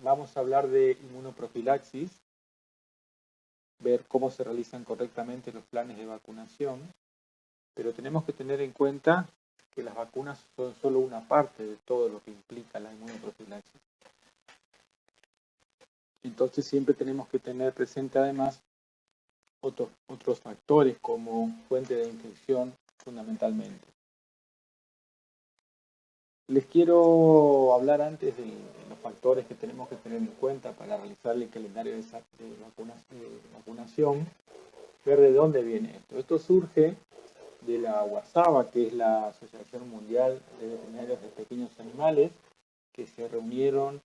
Vamos a hablar de inmunoprofilaxis, ver cómo se realizan correctamente los planes de vacunación, pero tenemos que tener en cuenta que las vacunas son solo una parte de todo lo que implica la inmunoprofilaxis. Entonces siempre tenemos que tener presente además otros factores como fuente de infección fundamentalmente. Les quiero hablar antes de los factores que tenemos que tener en cuenta para realizar el calendario de vacunación, ver de dónde viene esto. Esto surge de la WASAVA, que es la Asociación Mundial de Veterinarios de Pequeños Animales, que se reunieron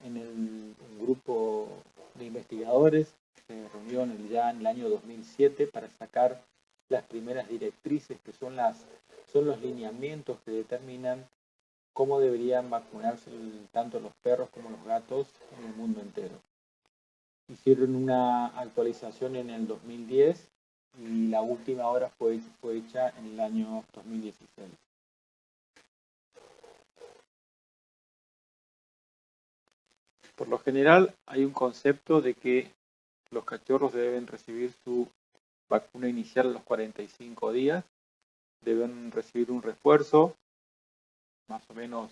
en un grupo de investigadores, se reunieron ya en el año 2007 para sacar las primeras directrices, que son los lineamientos que determinan cómo deberían vacunarse tanto los perros como los gatos en el mundo entero. Hicieron una actualización en el 2010 y la última ahora fue hecha en el año 2016. Por lo general hay un concepto de que los cachorros deben recibir su vacuna inicial a los 45 días, deben recibir un refuerzo más o menos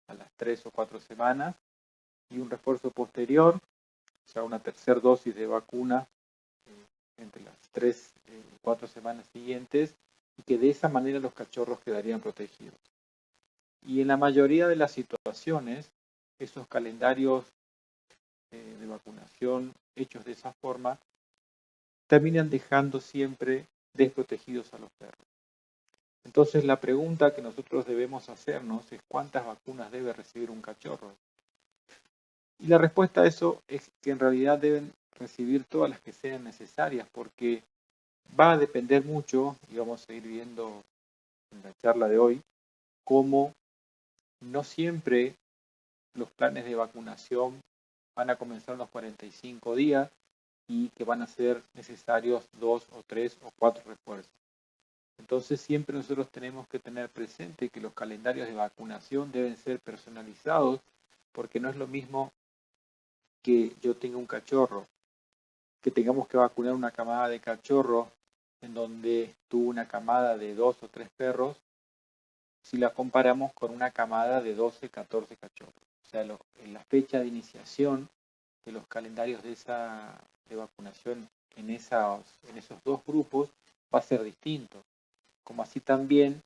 a las 3 o 4 semanas y un refuerzo posterior, o sea, una tercera dosis de vacuna entre las 3 y 4 semanas siguientes, y que de esa manera los cachorros quedarían protegidos. Y en la mayoría de las situaciones, esos calendarios de vacunación hechos de esa forma terminan dejando siempre desprotegidos a los perros. Entonces la pregunta que nosotros debemos hacernos es ¿cuántas vacunas debe recibir un cachorro? Y la respuesta a eso es que en realidad deben recibir todas las que sean necesarias, porque va a depender mucho, y vamos a ir viendo en la charla de hoy, cómo no siempre los planes de vacunación van a comenzar en los 45 días y que van a ser necesarios 2 o 3 o 4 refuerzos. Entonces siempre nosotros tenemos que tener presente que los calendarios de vacunación deben ser personalizados, porque no es lo mismo que yo tenga un cachorro, que tengamos que vacunar una camada de cachorros en donde tuvo una camada de 2 o 3 perros, si la comparamos con una camada de 12, 14 cachorros. O sea, en la fecha de iniciación de los calendarios de vacunación en esos dos grupos va a ser distinto. Como así también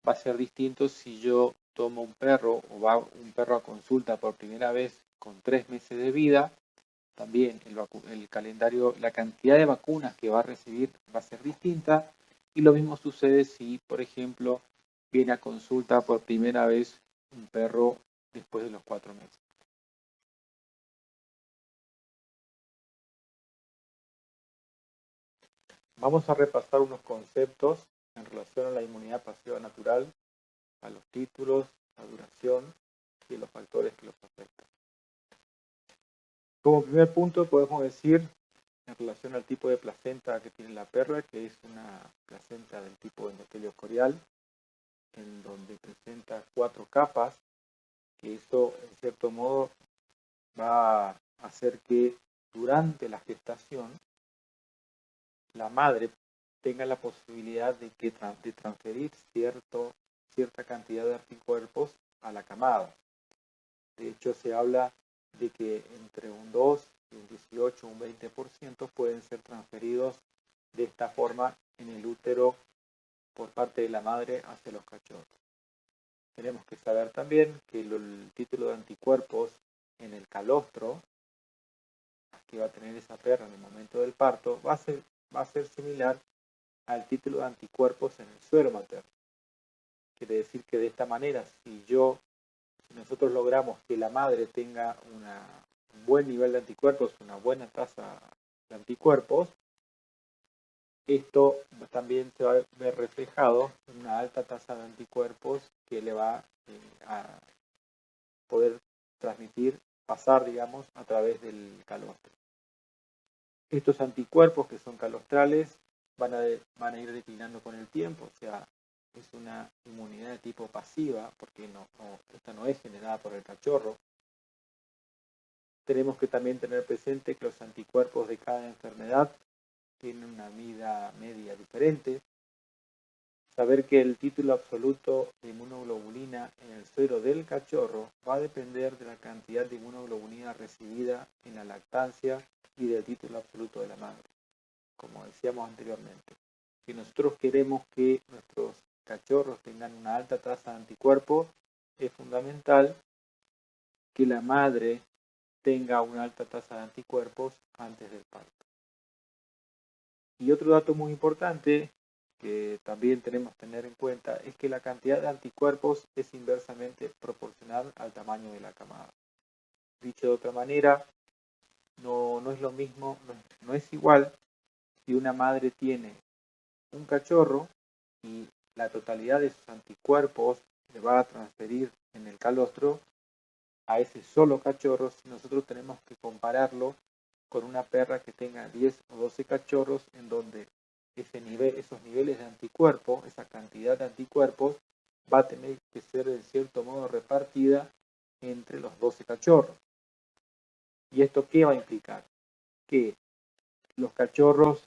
va a ser distinto si yo tomo un perro o va un perro a consulta por primera vez con 3 meses de vida, también el calendario, la cantidad de vacunas que va a recibir va a ser distinta, y lo mismo sucede si, por ejemplo, viene a consulta por primera vez un perro después de los 4 meses. Vamos a repasar unos conceptos en relación a la inmunidad pasiva natural, a los títulos, la duración y los factores que los afectan. Como primer punto podemos decir, en relación al tipo de placenta que tiene la perra, que es una placenta del tipo endotelio corial, en donde presenta 4 capas, que eso en cierto modo va a hacer que durante la gestación la madre tenga la posibilidad de transferir cierta cantidad de anticuerpos a la camada. De hecho, se habla de que entre un 2 y un 18 o un 20% pueden ser transferidos de esta forma en el útero por parte de la madre hacia los cachorros. Tenemos que saber también que el título de anticuerpos en el calostro que va a tener esa perra en el momento del parto va a ser similar al título de anticuerpos en el suero materno. Quiere decir que de esta manera, si nosotros logramos que la madre tenga un buen nivel de anticuerpos, una buena tasa de anticuerpos, esto también se va a ver reflejado en una alta tasa de anticuerpos que le va a poder pasar, digamos, a través del calostro. Estos anticuerpos que son calostrales van a ir declinando con el tiempo, o sea, es una inmunidad de tipo pasiva, porque esta no es generada por el cachorro. tenemos que también tener presente que los anticuerpos de cada enfermedad tienen una vida media diferente. Saber que el título absoluto de inmunoglobulina en el suero del cachorro va a depender de la cantidad de inmunoglobulina recibida en la lactancia y del título absoluto de la madre, como decíamos anteriormente. Si nosotros queremos que nuestros cachorros tengan una alta tasa de anticuerpos, es fundamental que la madre tenga una alta tasa de anticuerpos antes del parto. Y otro dato muy importante que también tenemos que tener en cuenta es que la cantidad de anticuerpos es inversamente proporcional al tamaño de la camada. Dicho de otra manera, no es lo mismo, no es igual si una madre tiene un cachorro y la totalidad de sus anticuerpos se va a transferir en el calostro a ese solo cachorro, si nosotros tenemos que compararlo con una perra que tenga 10 o 12 cachorros, en donde esos niveles de anticuerpos, esa cantidad de anticuerpos, va a tener que ser de cierto modo repartida entre los 12 cachorros. ¿Y esto qué va a implicar? Que los cachorros,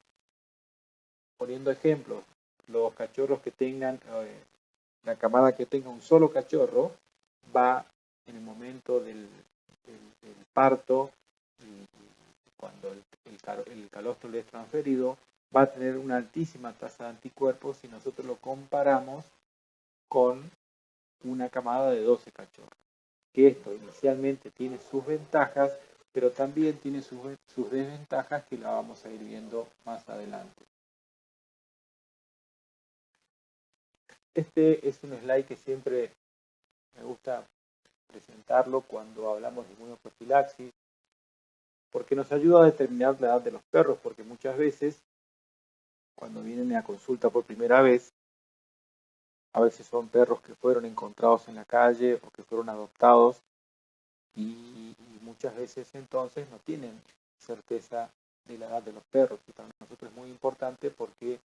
poniendo ejemplos, los cachorros que tengan, la camada que tenga un solo cachorro, va en el momento del parto, y cuando el calostro le es transferido, va a tener una altísima tasa de anticuerpos si nosotros lo comparamos con una camada de 12 cachorros. Que esto inicialmente tiene sus ventajas, pero también tiene sus desventajas que la vamos a ir viendo más adelante. Este es un slide que siempre me gusta presentarlo cuando hablamos de inmunoprofilaxis, porque nos ayuda a determinar la edad de los perros, porque muchas veces, cuando vienen a consulta por primera vez, a veces son perros que fueron encontrados en la calle o que fueron adoptados y muchas veces entonces no tienen certeza de la edad de los perros. Y para nosotros es muy importante porque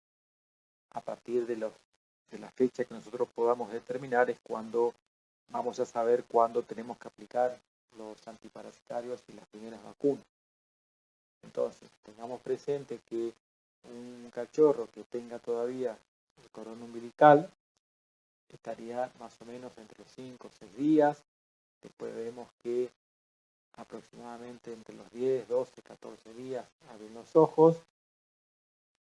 a partir de la fecha que nosotros podamos determinar es cuando vamos a saber cuándo tenemos que aplicar los antiparasitarios y las primeras vacunas. Entonces, tengamos presente que un cachorro que tenga todavía el cordón umbilical estaría más o menos entre los 5 o 6 días. Después vemos que aproximadamente entre los 10, 12, 14 días abren los ojos.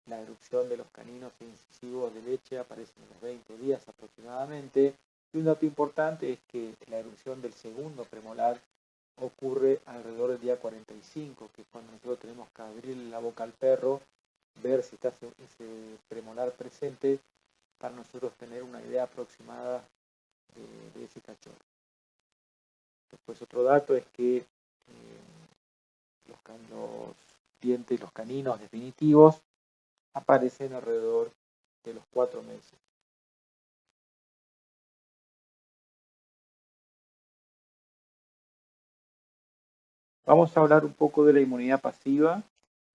La erupción de los caninos incisivos de leche aparece en los 20 días aproximadamente. Y un dato importante es que la erupción del segundo premolar ocurre alrededor del día 45, que es cuando nosotros tenemos que abrirle la boca al perro, ver si está ese premolar presente, para nosotros tener una idea aproximada de ese cachorro. Después otro dato es que los dientes, los caninos definitivos, aparecen alrededor de los 4 meses. Vamos a hablar un poco de la inmunidad pasiva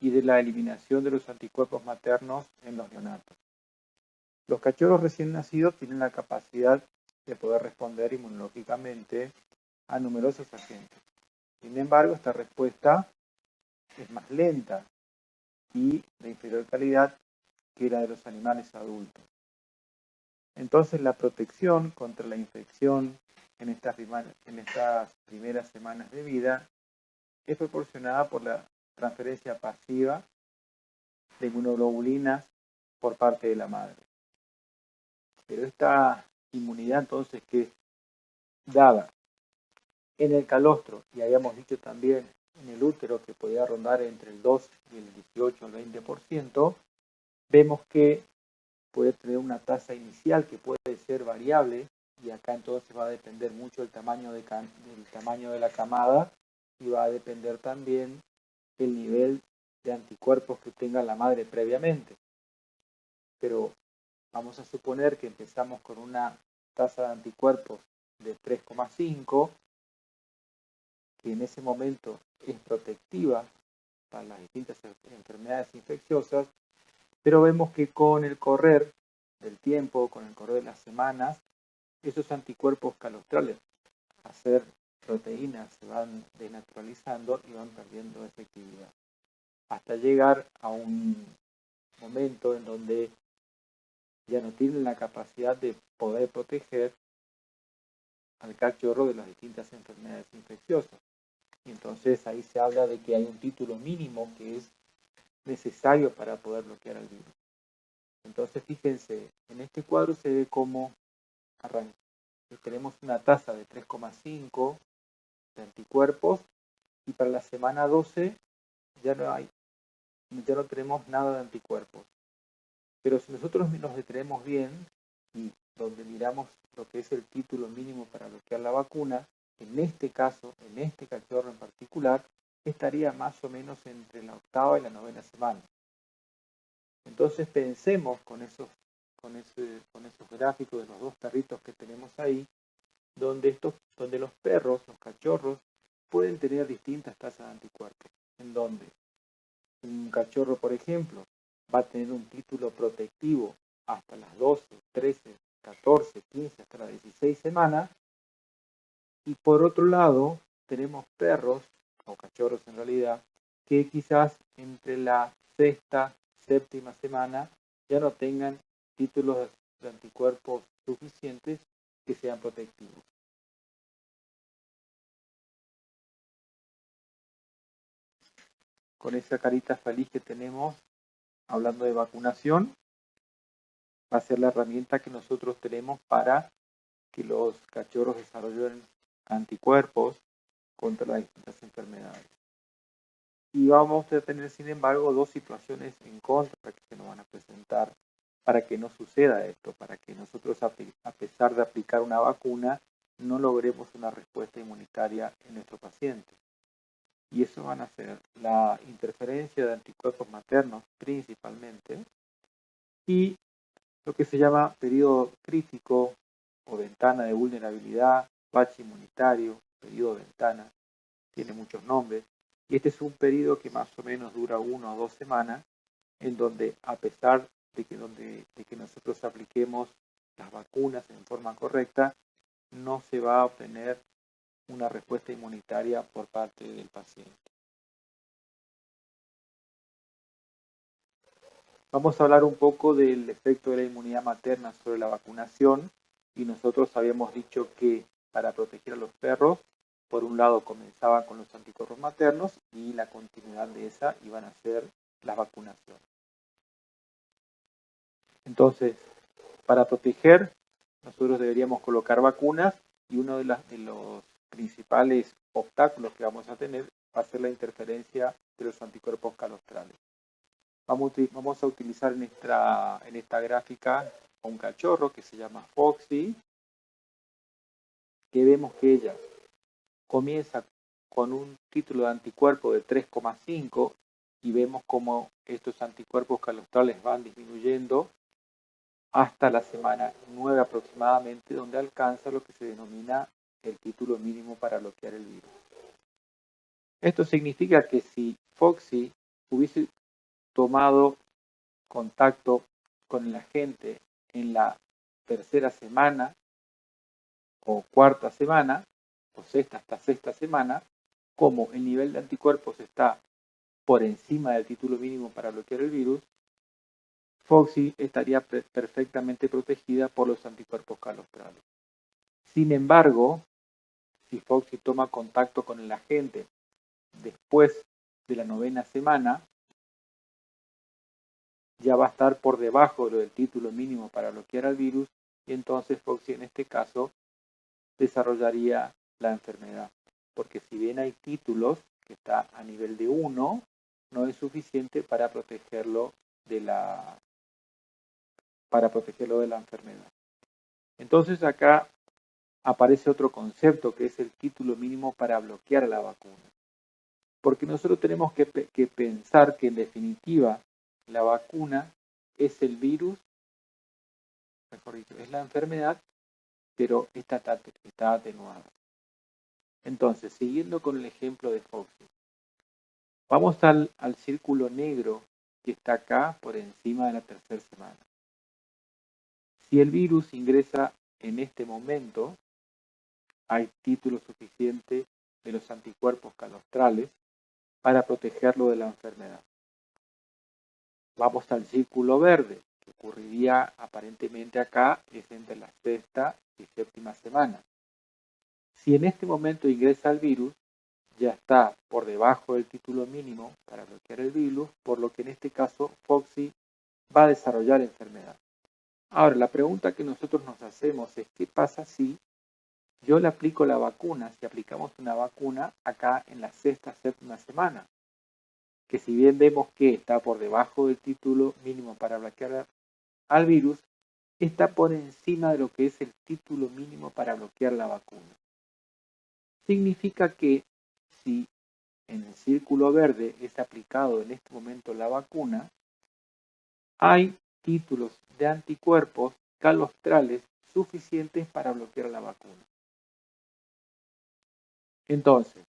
y de la eliminación de los anticuerpos maternos en los neonatos. Los cachorros recién nacidos tienen la capacidad de poder responder inmunológicamente a numerosos agentes. Sin embargo, esta respuesta es más lenta y de inferior calidad que la de los animales adultos. Entonces, la protección contra la infección en estas primeras semanas de vida es proporcionada por la transferencia pasiva de inmunoglobulinas por parte de la madre. Pero esta inmunidad entonces que es dada en el calostro, y habíamos dicho también en el útero que podía rondar entre el 2 y el 18 al 20%, vemos que puede tener una tasa inicial que puede ser variable, y acá entonces va a depender mucho del tamaño de la camada, y va a depender también el nivel de anticuerpos que tenga la madre previamente. Pero vamos a suponer que empezamos con una tasa de anticuerpos de 3,5, que en ese momento es protectiva para las distintas enfermedades infecciosas, pero vemos que con el correr del tiempo, con el correr de las semanas, esos anticuerpos calostrales, a ser proteínas se van desnaturalizando y van perdiendo efectividad. Hasta llegar a un momento en donde ya no tienen la capacidad de poder proteger al cachorro de las distintas enfermedades infecciosas. Y entonces ahí se habla de que hay un título mínimo que es necesario para poder bloquear al virus. Entonces fíjense, en este cuadro se ve cómo arranca. Tenemos una tasa de 3,5 de anticuerpos y para la semana 12 ya no tenemos nada de anticuerpos. Pero si nosotros nos detenemos bien y donde miramos lo que es el título mínimo para bloquear la vacuna, en este caso, en este cachorro en particular, estaría más o menos entre la 8ª y la 9ª semana. Entonces pensemos con esos gráficos de los dos perritos que tenemos ahí, donde los perros, los cachorros, pueden tener distintas tasas de anticuerpos. En donde un cachorro, por ejemplo, va a tener un título protectivo hasta las 12, 13, 14, 15, hasta las 16 semanas. Y por otro lado, tenemos perros, o cachorros en realidad, que quizás entre la 6ª, 7ª semana ya no tengan títulos de anticuerpos suficientes que sean protectivos. Con esa carita feliz que tenemos hablando de vacunación, va a ser la herramienta que nosotros tenemos para que los cachorros desarrollen anticuerpos contra las distintas enfermedades. Y vamos a tener, sin embargo, dos situaciones en contra que se nos van a presentar para que no suceda esto, para que nosotros, a pesar de aplicar una vacuna, no logremos una respuesta inmunitaria en nuestro paciente. Y eso van a ser la interferencia de anticuerpos maternos principalmente y lo que se llama periodo crítico o ventana de vulnerabilidad, bache inmunitario, periodo ventana, tiene muchos nombres. Y este es un periodo que más o menos dura 1 o 2 semanas, en donde a pesar de que nosotros apliquemos las vacunas en forma correcta, no se va a obtener una respuesta inmunitaria por parte del paciente. Vamos a hablar un poco del efecto de la inmunidad materna sobre la vacunación y nosotros habíamos dicho que para proteger a los perros, por un lado comenzaba con los anticuerpos maternos y la continuidad de esa iban a ser las vacunaciones. Entonces, para proteger, nosotros deberíamos colocar vacunas y uno de los principales obstáculos que vamos a tener va a ser la interferencia de los anticuerpos calostrales. Vamos a utilizar en esta gráfica a un cachorro que se llama Foxy, que vemos que ella comienza con un título de anticuerpo de 3,5 y vemos cómo estos anticuerpos calostrales van disminuyendo hasta la semana 9 aproximadamente, donde alcanza lo que se denomina el título mínimo para bloquear el virus. Esto significa que si Foxy hubiese tomado contacto con la gente en la 3ª semana o 4ª semana, o 6ª hasta 6ª semana, como el nivel de anticuerpos está por encima del título mínimo para bloquear el virus, Foxy estaría perfectamente protegida por los anticuerpos calostrales. Sin embargo, si Foxy toma contacto con el agente después de la 9ª semana, ya va a estar por debajo del título mínimo para bloquear al virus y entonces Foxy en este caso desarrollaría la enfermedad. Porque si bien hay títulos que está a nivel de 1, no es suficiente para protegerlo de la enfermedad. Entonces acá aparece otro concepto que es el título mínimo para bloquear la vacuna. Porque nosotros tenemos que pensar que en definitiva la vacuna es el virus, mejor dicho, es la enfermedad, pero está atenuada. Entonces, siguiendo con el ejemplo de Foxy, vamos al círculo negro que está acá por encima de la 3ª semana. Si el virus ingresa en este momento, hay título suficiente de los anticuerpos calostrales para protegerlo de la enfermedad. Vamos al círculo verde, que ocurriría aparentemente acá, es entre la sexta y séptima semana. Si en este momento ingresa el virus, ya está por debajo del título mínimo para bloquear el virus, por lo que en este caso Foxy va a desarrollar enfermedad. Ahora, la pregunta que nosotros nos hacemos es, ¿qué pasa si yo le aplico la vacuna, si aplicamos una vacuna acá en la sexta, séptima semana? Que si bien vemos que está por debajo del título mínimo para bloquear al virus, está por encima de lo que es el título mínimo para bloquear la vacuna. Significa que si en el círculo verde es aplicado en este momento la vacuna, hay títulos de anticuerpos calostrales suficientes para bloquear la vacuna. Entonces,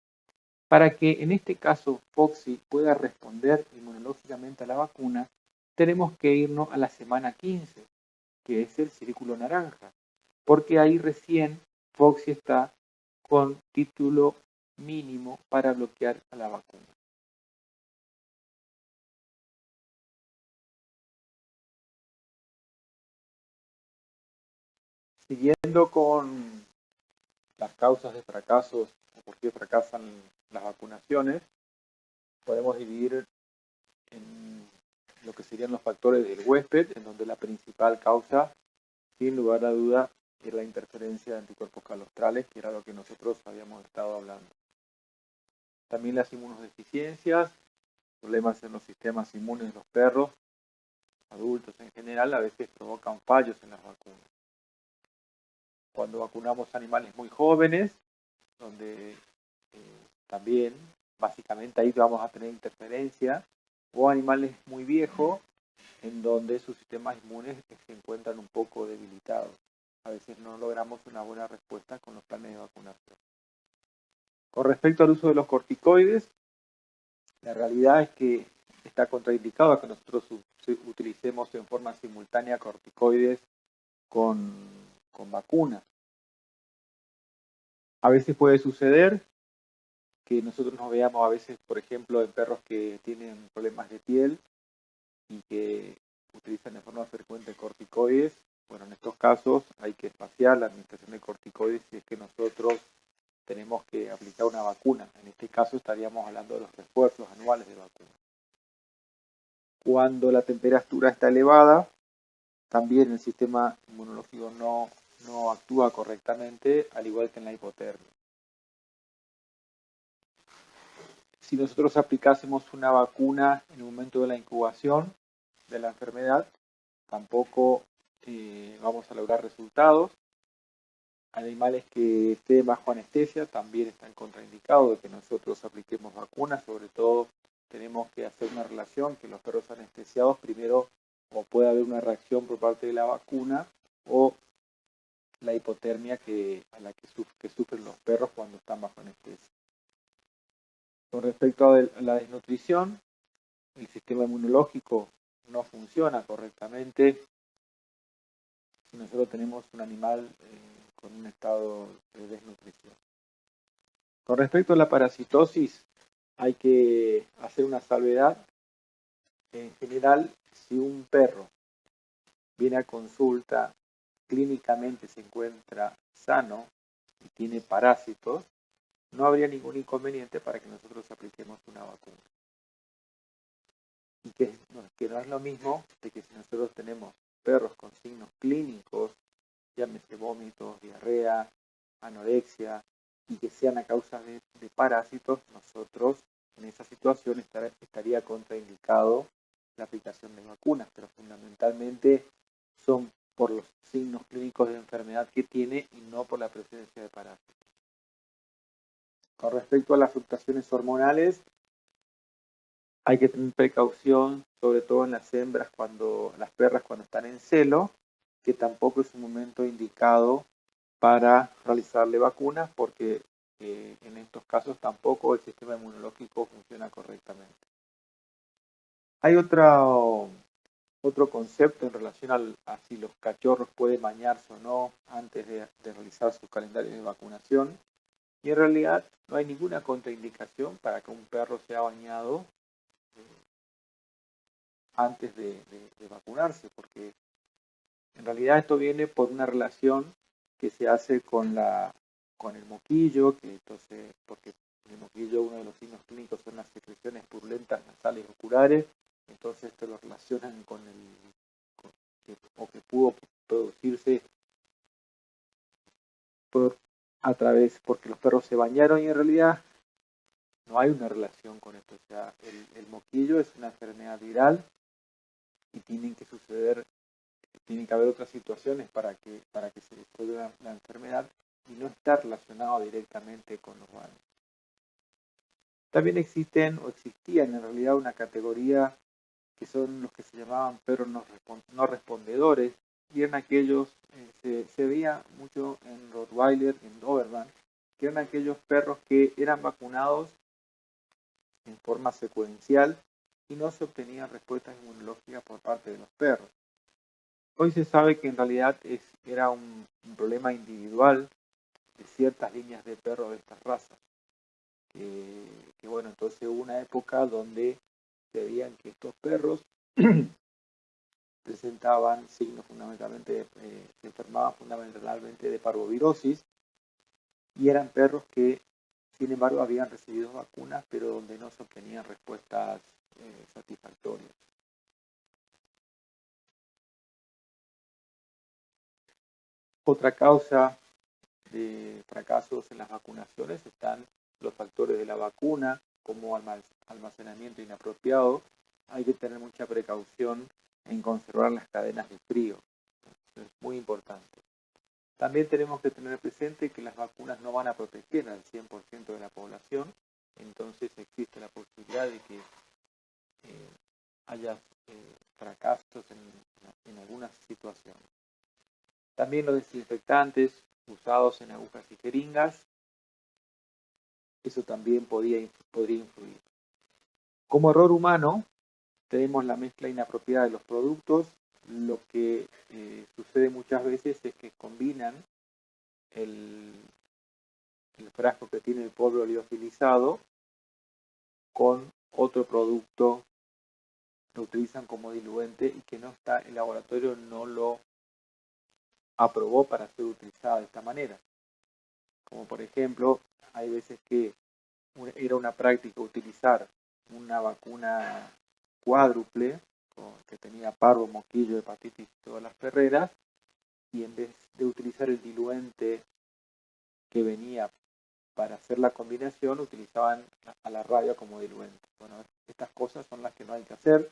para que en este caso Foxy pueda responder inmunológicamente a la vacuna, tenemos que irnos a la semana 15, que es el círculo naranja, porque ahí recién Foxy está con título mínimo para bloquear a la vacuna. Siguiendo con las causas de fracasos o por qué fracasan las vacunaciones, podemos dividir en lo que serían los factores del huésped, en donde la principal causa, sin lugar a duda, es la interferencia de anticuerpos calostrales, que era lo que nosotros habíamos estado hablando. También las inmunodeficiencias, problemas en los sistemas inmunes de los perros, adultos en general, a veces provocan fallos en las vacunas. Cuando vacunamos animales muy jóvenes, donde también básicamente ahí vamos a tener interferencia, o animales muy viejos, en donde sus sistemas inmunes se encuentran un poco debilitados. A veces no logramos una buena respuesta con los planes de vacunación. Con respecto al uso de los corticoides, la realidad es que está contraindicado que nosotros utilicemos en forma simultánea corticoides con vacunas. A veces puede suceder que nosotros nos veamos a veces, por ejemplo, en perros que tienen problemas de piel y que utilizan de forma frecuente corticoides. Bueno, en estos casos hay que espaciar la administración de corticoides si es que nosotros tenemos que aplicar una vacuna. En este caso estaríamos hablando de los refuerzos anuales de vacuna. Cuando la temperatura está elevada, también el sistema inmunológico no actúa correctamente, al igual que en la hipotermia. Si nosotros aplicásemos una vacuna en el momento de la incubación de la enfermedad, tampoco vamos a lograr resultados. Animales que estén bajo anestesia también están contraindicados de que nosotros apliquemos vacunas. Sobre todo tenemos que hacer una relación que los perros anestesiados primero o puede haber una reacción por parte de la vacuna o la hipotermia que sufren los perros cuando están bajo anestesia. Con respecto a la desnutrición, el sistema inmunológico no funciona correctamente si nosotros tenemos un animal con un estado de desnutrición. Con respecto a la parasitosis, hay que hacer una salvedad. En general, si un perro viene a consulta, clínicamente se encuentra sano y tiene parásitos, no habría ningún inconveniente para que nosotros apliquemos una vacuna. Y que no es lo mismo de que si nosotros tenemos perros con signos clínicos, llámese vómitos, diarrea, anorexia, y que sean a causa de parásitos, nosotros en esa situación estaría contraindicado la aplicación de vacunas, pero fundamentalmente son por los signos clínicos de enfermedad que tiene y no por la presencia de parásitos. Con respecto a las fluctuaciones hormonales, hay que tener precaución, sobre todo en las hembras, las perras cuando están en celo, que tampoco es un momento indicado para realizarle vacunas, porque en estos casos tampoco el sistema inmunológico funciona correctamente. Hay otro Otro concepto en relación a si los cachorros pueden bañarse o no antes de realizar su calendario de vacunación. Y en realidad no hay ninguna contraindicación para que un perro sea bañado antes de vacunarse, porque en realidad esto viene por una relación que se hace con el moquillo, que entonces, porque el moquillo, uno de los signos clínicos son las secreciones purulentas nasales oculares, entonces esto lo relacionan con que pudo producirse porque los perros se bañaron, y en realidad no hay una relación con esto. O sea, el moquillo es una enfermedad viral y tiene que haber otras situaciones para que se desarrolle la enfermedad, y no está relacionado directamente con los baños. También existían en realidad una categoría que son los que se llamaban perros no respondedores, y eran aquellos, se veía mucho en Rottweiler, en Doberman, que eran aquellos perros que eran vacunados en forma secuencial y no se obtenían respuestas inmunológicas por parte de los perros. Hoy se sabe que en realidad era un problema individual de ciertas líneas de perros de estas razas. Que bueno, entonces hubo una época donde se veían que estos perros presentaban signos fundamentalmente, se enfermaban fundamentalmente de parvovirosis, y eran perros que, sin embargo, habían recibido vacunas, pero donde no se obtenían respuestas satisfactorias. Otra causa de fracasos en las vacunaciones están los factores de la vacuna, como almacenamiento inapropiado. Hay que tener mucha precaución en conservar las cadenas de frío. Eso es muy importante. También tenemos que tener presente que las vacunas no van a proteger al 100% de la población, entonces existe la posibilidad de que haya fracasos en algunas situaciones. También los desinfectantes usados en agujas y jeringas, eso también podría influir. Como error humano, tenemos la mezcla inapropiada de los productos. Lo que sucede muchas veces es que combinan el frasco que tiene el polvo liofilizado con otro producto, lo utilizan como diluente y que no está, el laboratorio no lo aprobó para ser utilizado de esta manera. Como por ejemplo, hay veces que era una práctica utilizar una vacuna cuádruple que tenía parvo, moquillo, hepatitis y todas las perreras, y en vez de utilizar el diluente que venía para hacer la combinación, utilizaban a la rabia como diluente. Bueno, estas cosas son las que no hay que hacer.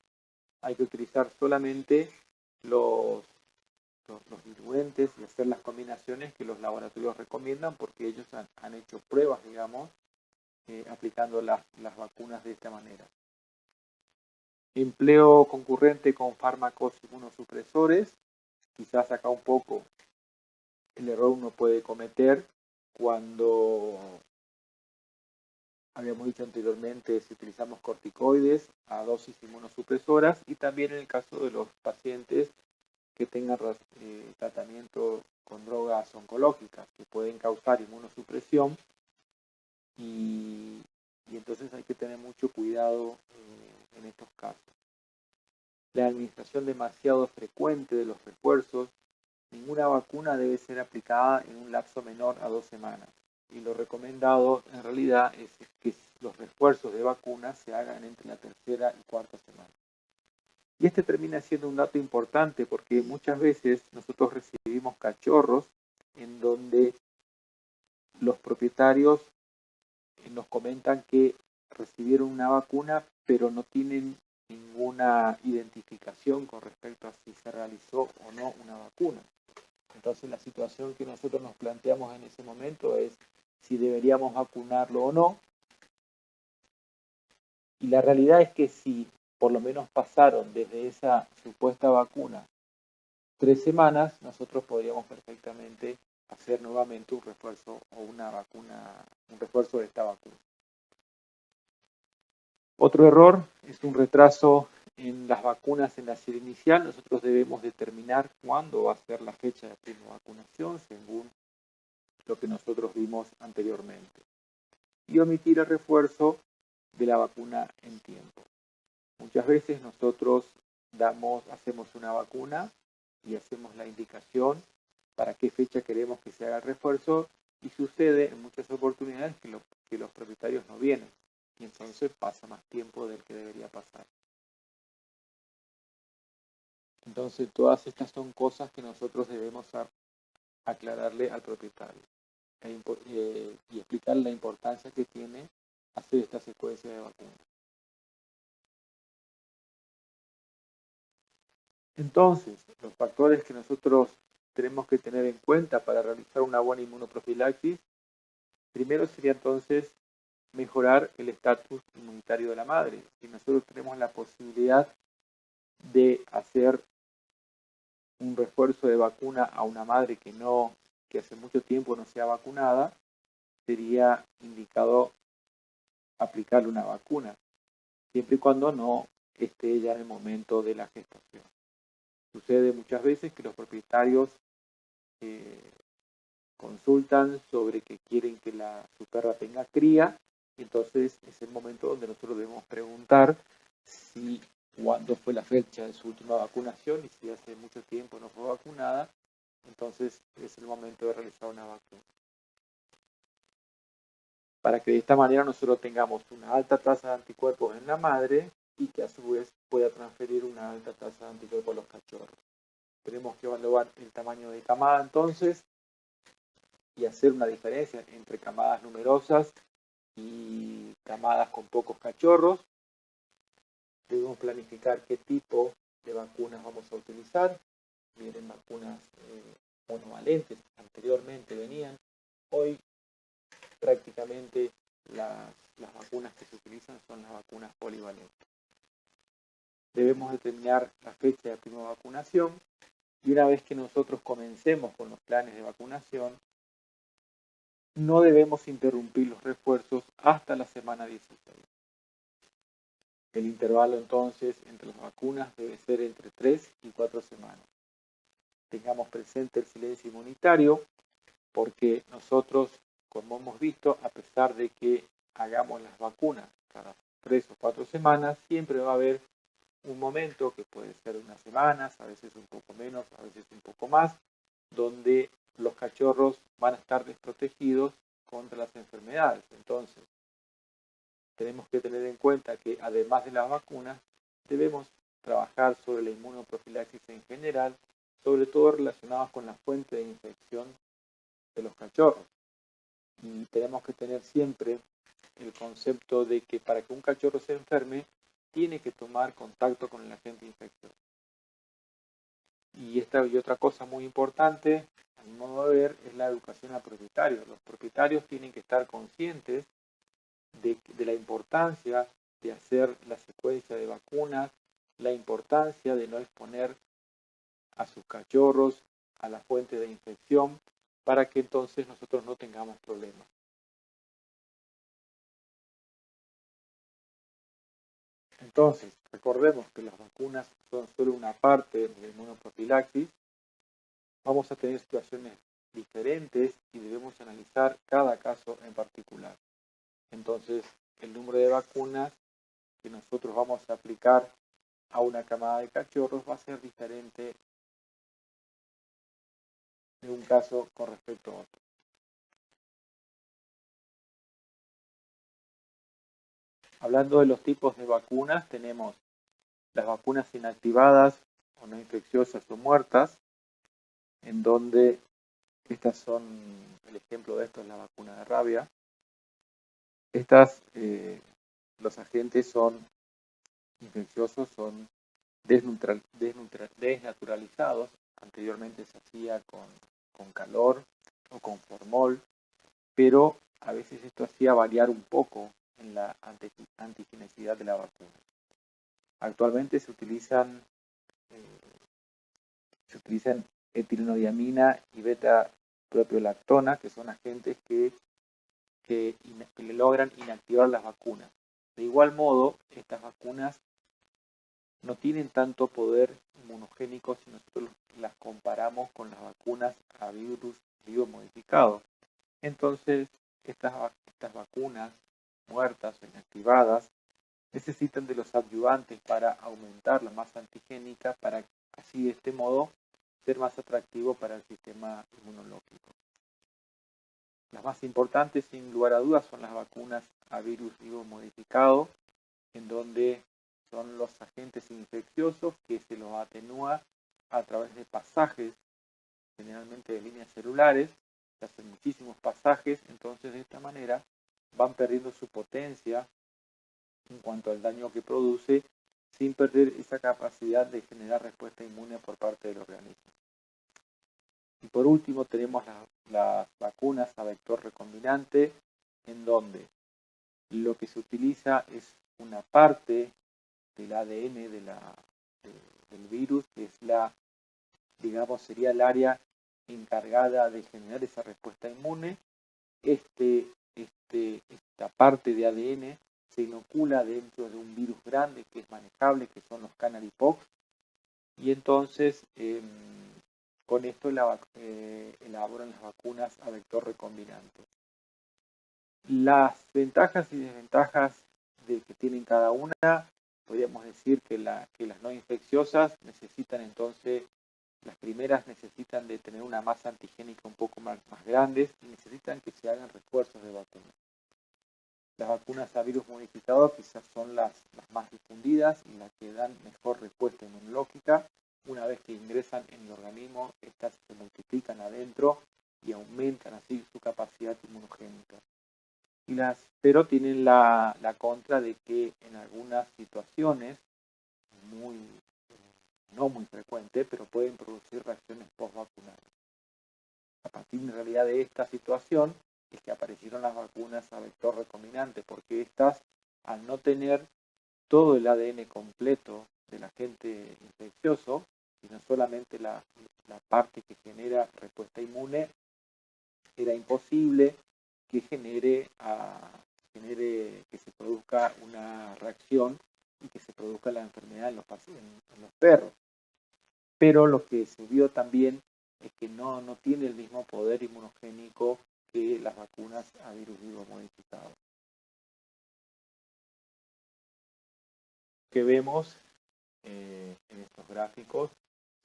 Hay que utilizar solamente los diluentes y hacer las combinaciones que los laboratorios recomiendan, porque ellos han hecho pruebas, digamos, aplicando las vacunas de esta manera. Empleo concurrente con fármacos inmunosupresores. Quizás acá un poco el error uno puede cometer cuando, habíamos dicho anteriormente, si utilizamos corticoides a dosis inmunosupresoras, y también en el caso de los pacientes que tengan tratamiento con drogas oncológicas que pueden causar inmunosupresión, y entonces hay que tener mucho cuidado en estos casos. La administración demasiado frecuente de los refuerzos. Ninguna vacuna debe ser aplicada en un lapso menor a 2 semanas. Y lo recomendado en realidad es que los refuerzos de vacunas se hagan entre la tercera y cuarta semana. Y este termina siendo un dato importante, porque muchas veces nosotros recibimos cachorros en donde los propietarios nos comentan que recibieron una vacuna, pero no tienen ninguna identificación con respecto a si se realizó o no una vacuna. Entonces la situación que nosotros nos planteamos en ese momento es si deberíamos vacunarlo o no. Y la realidad es que si por lo menos pasaron desde esa supuesta vacuna 3 semanas, nosotros podríamos perfectamente hacer nuevamente un refuerzo o un refuerzo de esta vacuna. Otro error es un retraso en las vacunas en la serie inicial, nosotros debemos determinar cuándo va a ser la fecha de prima vacunación según lo que nosotros vimos anteriormente. Y omitir el refuerzo de la vacuna en tiempo. Muchas veces nosotros hacemos una vacuna y hacemos la indicación para qué fecha queremos que se haga el refuerzo y sucede en muchas oportunidades que los propietarios no vienen y entonces pasa más tiempo del que debería pasar. Entonces todas estas son cosas que nosotros debemos aclararle al propietario y explicarle la importancia que tiene hacer esta secuencia de vacunas. Entonces, los factores que nosotros tenemos que tener en cuenta para realizar una buena inmunoprofilaxis, primero sería entonces mejorar el estatus inmunitario de la madre. Si nosotros tenemos la posibilidad de hacer un refuerzo de vacuna a una madre que hace mucho tiempo no sea vacunada, sería indicado aplicarle una vacuna, siempre y cuando no esté ya en el momento de la gestación. Sucede muchas veces que los propietarios consultan sobre que quieren que su perra tenga cría, y entonces es el momento donde nosotros debemos preguntar cuándo fue la fecha de su última vacunación y si hace mucho tiempo no fue vacunada, entonces es el momento de realizar una vacuna. Para que de esta manera nosotros tengamos una alta tasa de anticuerpos en la madre y que a su vez pueda transferir una alta tasa de anticuerpos a los cachorros. Tenemos que evaluar el tamaño de camada entonces y hacer una diferencia entre camadas numerosas y camadas con pocos cachorros. Debemos planificar qué tipo de vacunas vamos a utilizar. Vienen vacunas monovalentes, anteriormente venían. Hoy prácticamente las vacunas que se utilizan son las vacunas polivalentes. Debemos determinar la fecha de prima vacunación y una vez que nosotros comencemos con los planes de vacunación, no debemos interrumpir los refuerzos hasta la semana 16. El intervalo entonces entre las vacunas debe ser entre 3 y 4 semanas. Tengamos presente el silencio inmunitario porque nosotros, como hemos visto, a pesar de que hagamos las vacunas cada 3 o 4 semanas, siempre va a haber un momento que puede ser unas semanas, a veces un poco menos, a veces un poco más, donde los cachorros van a estar desprotegidos contra las enfermedades. Entonces, tenemos que tener en cuenta que además de las vacunas, debemos trabajar sobre la inmunoprofilaxis en general, sobre todo relacionados con la fuente de infección de los cachorros. Y tenemos que tener siempre el concepto de que para que un cachorro se enferme, tiene que tomar contacto con el agente infeccioso. Y otra cosa muy importante, a mi modo de ver, es la educación al propietario. Los propietarios tienen que estar conscientes de la importancia de hacer la secuencia de vacunas, la importancia de no exponer a sus cachorros a la fuente de infección para que entonces nosotros no tengamos problemas. Entonces, recordemos que las vacunas son solo una parte de la inmunoprofilaxis. Vamos a tener situaciones diferentes y debemos analizar cada caso en particular. Entonces, el número de vacunas que nosotros vamos a aplicar a una camada de cachorros va a ser diferente de un caso con respecto a otro. Hablando de los tipos de vacunas, tenemos las vacunas inactivadas o no infecciosas o muertas, en donde el ejemplo de esto es la vacuna de rabia. Los agentes son infecciosos, son desnaturalizados. Anteriormente se hacía con calor o con formol, pero a veces esto hacía variar un poco en la antigenicidad de la vacuna. Actualmente se utilizan etilenodiamina y beta-propiolactona, que son agentes que le logran inactivar las vacunas. De igual modo, estas vacunas no tienen tanto poder inmunogénico si nosotros las comparamos con las vacunas a virus vivo modificado. Entonces, estas vacunas muertas o inactivadas necesitan de los adyuvantes para aumentar la masa antigénica para así de este modo ser más atractivo para el sistema inmunológico. Las más importantes, sin lugar a dudas, son las vacunas a virus vivo modificado, en donde son los agentes infecciosos que se los atenúa a través de pasajes, generalmente de líneas celulares, se hacen muchísimos pasajes, entonces de esta manera van perdiendo su potencia en cuanto al daño que produce, sin perder esa capacidad de generar respuesta inmune por parte del organismo. Y por último tenemos las vacunas a vector recombinante, en donde lo que se utiliza es una parte del ADN del virus, que es sería el área encargada de generar esa respuesta inmune. Esta parte de ADN se inocula dentro de un virus grande que es manejable, que son los Canary Pox, y entonces con esto elaboran las vacunas a vector recombinante. Las ventajas y desventajas que tienen cada una, podríamos decir que las no infecciosas necesitan entonces, las primeras necesitan de tener una masa antigénica un poco más grandes y necesitan que se hagan refuerzos de vacunas. Las vacunas a virus modificado quizás son las más difundidas y las que dan mejor respuesta inmunológica. Una vez que ingresan en el organismo, estas se multiplican adentro y aumentan así su capacidad inmunogénica. Pero tienen la contra de que en algunas situaciones, no muy frecuente, pero pueden producir reacciones postvacunales. A partir en realidad de esta situación es que aparecieron las vacunas a vector recombinante, porque estas, al no tener todo el ADN completo del agente infeccioso, sino solamente la parte que genera respuesta inmune, era imposible que que se produzca una reacción y que se produzca la enfermedad en los perros. Pero lo que se vio también es que no tiene el mismo poder inmunogénico que las vacunas a virus vivo modificado. Lo que vemos en estos gráficos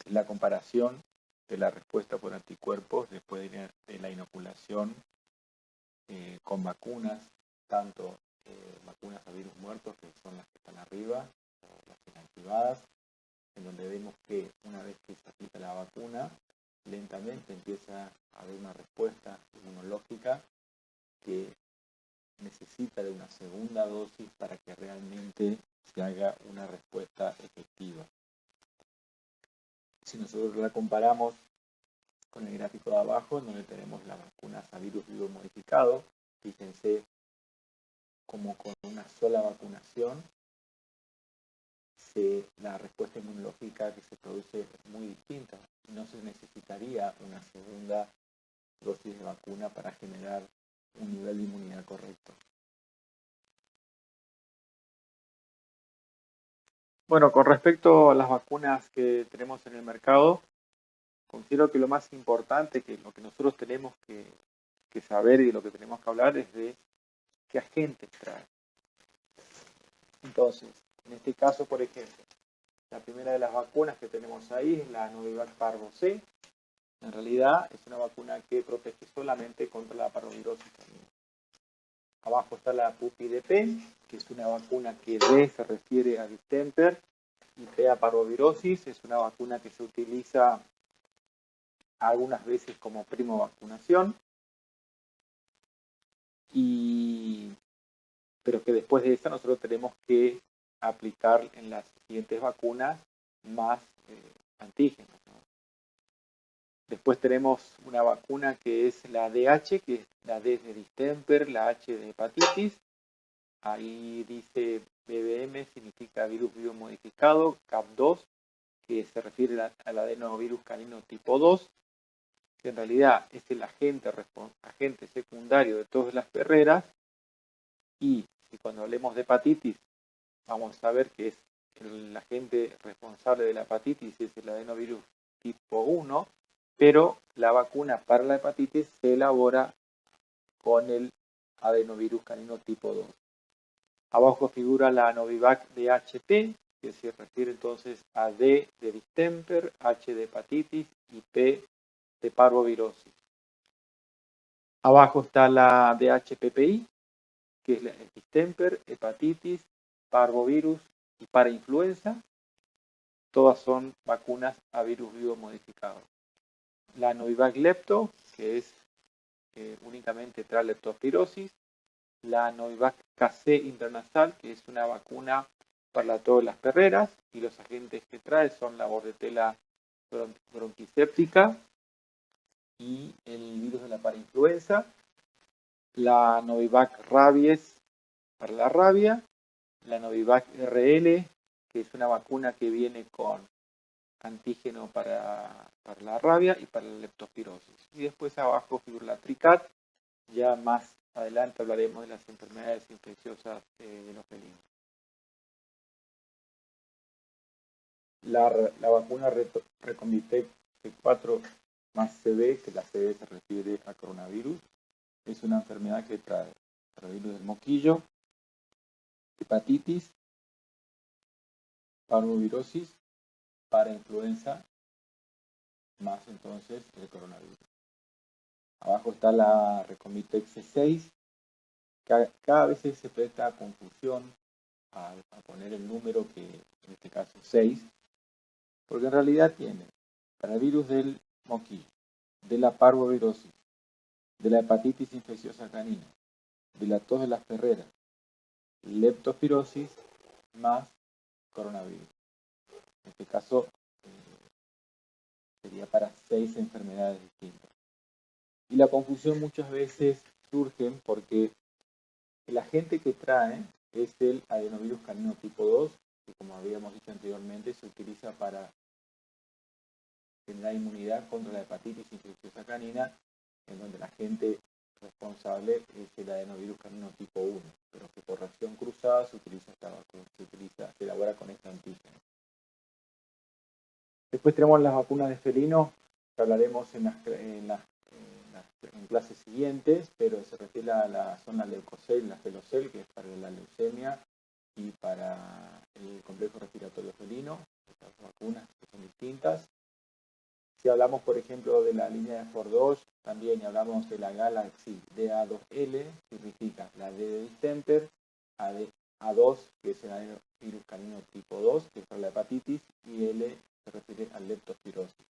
es la comparación de la respuesta por anticuerpos después de la inoculación con vacunas, tanto vacunas a virus muertos, que son las que están arriba, las inactivadas, en donde vemos que una vez que se aplica la vacuna, lentamente empieza a haber una respuesta inmunológica que necesita de una segunda dosis para que realmente se haga una respuesta efectiva. Si nosotros la comparamos con el gráfico de abajo, en donde tenemos las vacunas a virus vivo modificado, fíjense como con una sola vacunación la respuesta inmunológica que se produce es muy distinta. No se necesitaría una segunda dosis de vacuna para generar un nivel de inmunidad correcto. Bueno, con respecto a las vacunas que tenemos en el mercado, considero que lo más importante, que lo que nosotros tenemos que saber y lo que tenemos que hablar es de qué agentes trae. Entonces, en este caso, por ejemplo, la primera de las vacunas que tenemos ahí es la Novavax Parvo C. En realidad es una vacuna que protege solamente contra la parvovirosis canina. Abajo está la PUPI-DP, que es una vacuna que D se refiere a distemper y P a parvovirosis. Es una vacuna que se utiliza algunas veces como primo vacunación, pero que después de esta nosotros tenemos que aplicar en las siguientes vacunas más antígenos, ¿no? Después tenemos una vacuna que es la DH, que es la D de distemper, la H de hepatitis. Ahí dice BBM, significa virus vivo modificado, CAP2, que se refiere al adenovirus canino tipo 2, que en realidad es el agente secundario de todas las perreras. Y cuando hablemos de hepatitis, vamos a ver que es el agente responsable de la hepatitis es el adenovirus tipo 1, pero la vacuna para la hepatitis se elabora con el adenovirus canino tipo 2. Abajo figura la Novivac DHP, que se refiere entonces a D de distemper, H de hepatitis y P de parvovirosis. Abajo está la DHPPI, que es el distemper, hepatitis, parvovirus y parainfluenza. Todas son vacunas a virus vivo modificado. La Novivac Lepto, que es únicamente trae leptospirosis. La Novivac KC intranasal, que es una vacuna para todas las perreras, y los agentes que trae son la bordetela bronquiséptica y el virus de la parainfluenza. La Novivac Rabies para la rabia, la Novivac RL, que es una vacuna que viene con antígeno para la rabia y para la leptospirosis. Y después abajo figura la Tricat. Ya más adelante hablaremos de las enfermedades infecciosas de los felinos. La vacuna Reconditec C4 más CB, que la CB se refiere a coronavirus, es una enfermedad que trae coronavirus del moquillo, hepatitis, parvovirosis, parainfluenza, más entonces el coronavirus. Abajo está la Reconditec C6, que cada vez se presta confusión a poner el número que en este caso 6, porque en realidad tiene para el virus del moquillo, de la parvovirosis, de la hepatitis infecciosa canina, de la tos de las perreras, leptospirosis más coronavirus. En este caso sería para 6 enfermedades distintas. Y la confusión muchas veces surge porque el agente que trae es el adenovirus canino tipo 2, que como habíamos dicho anteriormente se utiliza para generar inmunidad contra la hepatitis infecciosa canina, en donde el agente responsable es el adenovirus canino tipo 1, pero que por reacción cruzada se elabora con este antígeno. Después tenemos las vacunas de felinos, que hablaremos en clases siguientes, pero se refiere a la zona leucocel, la felocel, que es para la leucemia y para el complejo respiratorio felino. Estas vacunas que son distintas. Si hablamos, por ejemplo, de la línea de Ford-Dodge, también hablamos de la Galaxy DA2L, significa la D de distemper, A2, que es el virus canino tipo 2, que es para la hepatitis, y L se refiere a leptospirosis.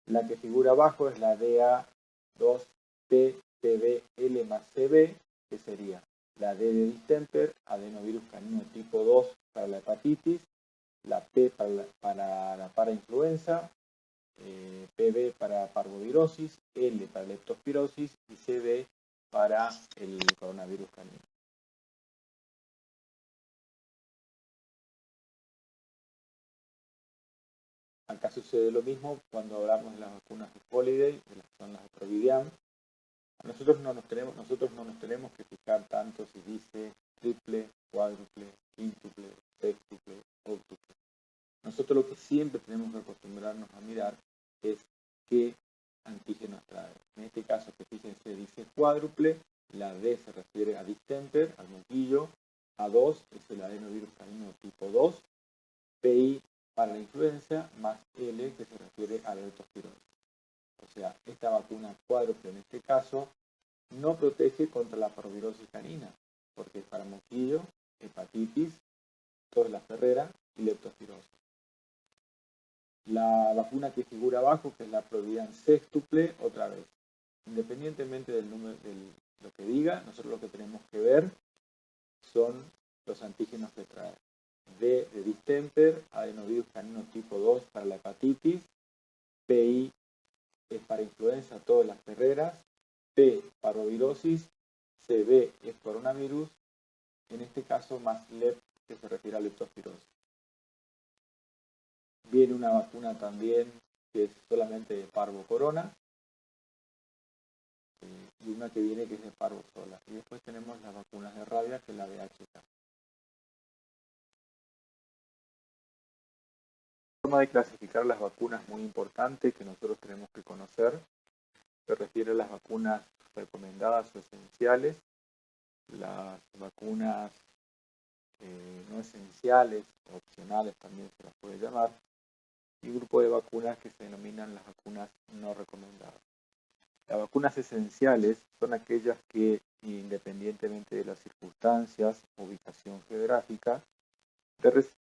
La que figura abajo es la DA2PTBL más CB, que sería la D de distemper, adenovirus canino tipo 2 para la hepatitis, la P para la parainfluenza, PB para parvovirosis, L para leptospirosis y CB para el coronavirus canino. Acá sucede lo mismo cuando hablamos de las vacunas de Holiday, de las que son las de Providian. Nosotros no nos tenemos que fijar tanto si dice triple, cuádruple, quíntuple, sextuple, octuple. Nosotros lo que siempre tenemos que acostumbrarnos a mirar es qué antígenos trae. En este caso, que fíjense, dice cuádruple, la D se refiere a distemper, al moquillo, A2 es el adenovirus canino tipo 2, PI para la influenza, más L que se refiere a la leptospirosis. O sea, esta vacuna cuádruple en este caso no protege contra la parvovirosis canina, porque es para moquillo, hepatitis, tos de la perrera y leptospirosis. La vacuna que figura abajo, que es la Providian sextuple, otra vez, independientemente del número, de lo que diga, nosotros lo que tenemos que ver son los antígenos que trae. D de distemper, adenovirus canino tipo 2 para la hepatitis, PI es para influenza, todas las perreras, P parvovirosis, CB es coronavirus, en este caso más LEP que se refiere a leptospirosis. Viene una vacuna también que es solamente de parvo corona y una que viene que es de parvo sola. Y después tenemos las vacunas de rabia que es la de HK. forma de clasificar las vacunas muy importante que nosotros tenemos que conocer. Se refiere a las vacunas recomendadas o esenciales, las vacunas no esenciales o opcionales también se las puede llamar, y un grupo de vacunas que se denominan las vacunas no recomendadas. Las vacunas esenciales son aquellas que, independientemente de las circunstancias o ubicación geográfica,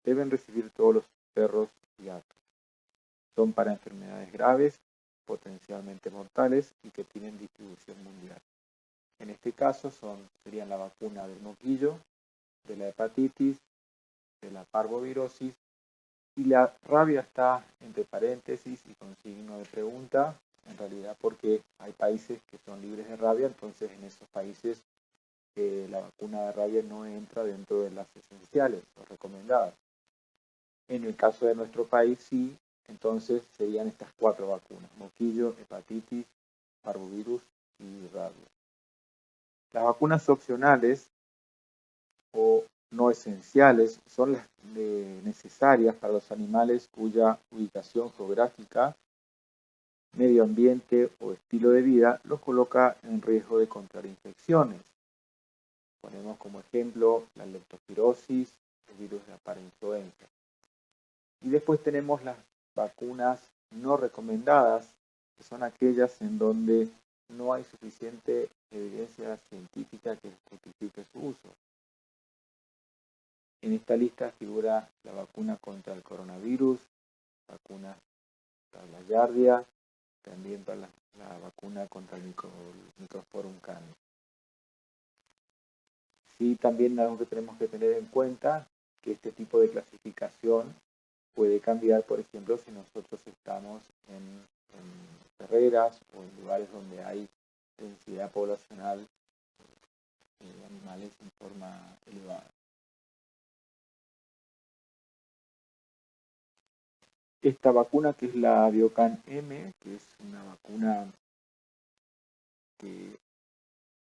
deben recibir todos los perros y gatos. Son para enfermedades graves, potencialmente mortales y que tienen distribución mundial. En este caso serían la vacuna del moquillo, de la hepatitis, de la parvovirosis, y la rabia está entre paréntesis y con signo de pregunta, en realidad porque hay países que son libres de rabia, entonces en esos países la vacuna de rabia no entra dentro de las esenciales o recomendadas. En el caso de nuestro país sí, entonces serían estas 4 vacunas: moquillo, hepatitis, parvovirus y rabia. Las vacunas opcionales o no esenciales son las necesarias para los animales cuya ubicación geográfica, medio ambiente o estilo de vida los coloca en riesgo de contraer infecciones. Ponemos como ejemplo la leptospirosis, el virus de la parainfluenza. Y después tenemos las vacunas no recomendadas, que son aquellas en donde no hay suficiente evidencia científica que justifique su uso. En esta lista figura la vacuna contra el coronavirus, vacuna para la giardia, también para la vacuna contra el Microsporum canis. Sí, también algo que tenemos que tener en cuenta, que este tipo de clasificación puede cambiar, por ejemplo, si nosotros estamos en carreras o en lugares donde hay densidad poblacional de animales en forma elevada. Esta vacuna, que es la Biocan M, que es una vacuna que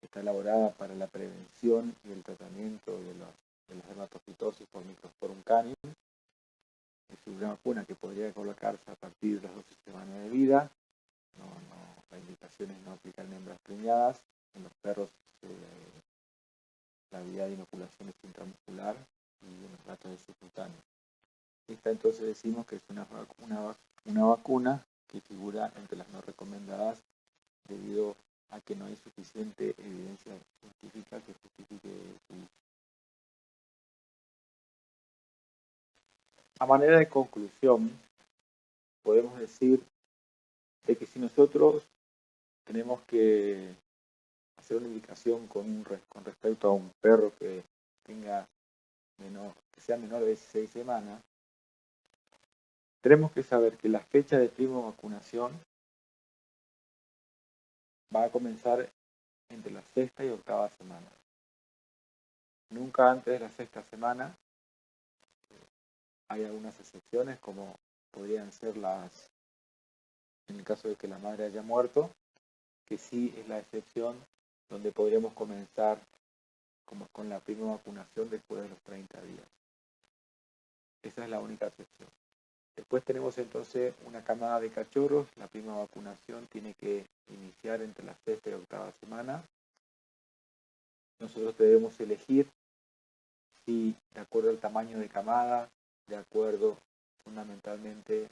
está elaborada para la prevención y el tratamiento de la dermatofitosis por Microsporum canis, es una vacuna que podría colocarse a partir de las 12 semanas de vida. La indicación es no aplicar en hembras preñadas. En los perros la vía de inoculación es intramuscular y en los gatos es subcutáneo. Esta entonces decimos que es una vacuna que figura entre las no recomendadas debido a que no hay suficiente evidencia científica que justifique su uso. A manera de conclusión, podemos decir de que si nosotros tenemos que hacer una indicación con respecto a un perro que sea menor de 16 semanas, tenemos que saber que la fecha de primo vacunación va a comenzar entre la 6ª y 8ª semana. Nunca antes de la 6ª semana. Hay algunas excepciones, como podrían ser en el caso de que la madre haya muerto, que sí es la excepción donde podríamos comenzar con la prima vacunación después de los 30 días. Esa es la única excepción. Después tenemos entonces una camada de cachorros. La prima vacunación tiene que iniciar entre la 6ª y 8ª semana. Nosotros debemos elegir si, de acuerdo al tamaño de camada, de acuerdo fundamentalmente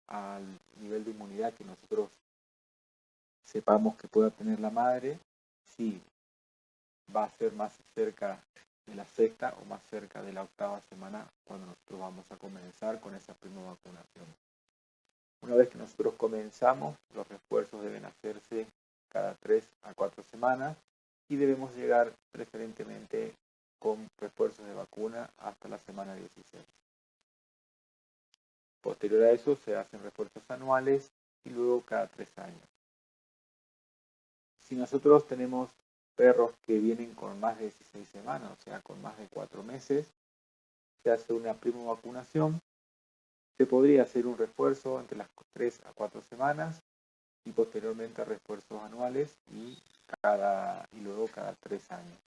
al nivel de inmunidad que nosotros sepamos que pueda tener la madre, si va a ser más cerca de la 6ª o más cerca de la 8ª semana cuando nosotros vamos a comenzar con esa prima vacunación. Una vez que nosotros comenzamos, los refuerzos deben hacerse cada 3 a 4 semanas y debemos llegar preferentemente con refuerzos de vacuna hasta la semana 16. Posterior a eso se hacen refuerzos anuales y luego cada 3 años. Si nosotros tenemos perros que vienen con más de 16 semanas, o sea, con más de 4 meses, se hace una primo vacunación. Se podría hacer un refuerzo entre las 3 a 4 semanas y posteriormente refuerzos anuales y luego cada 3 años.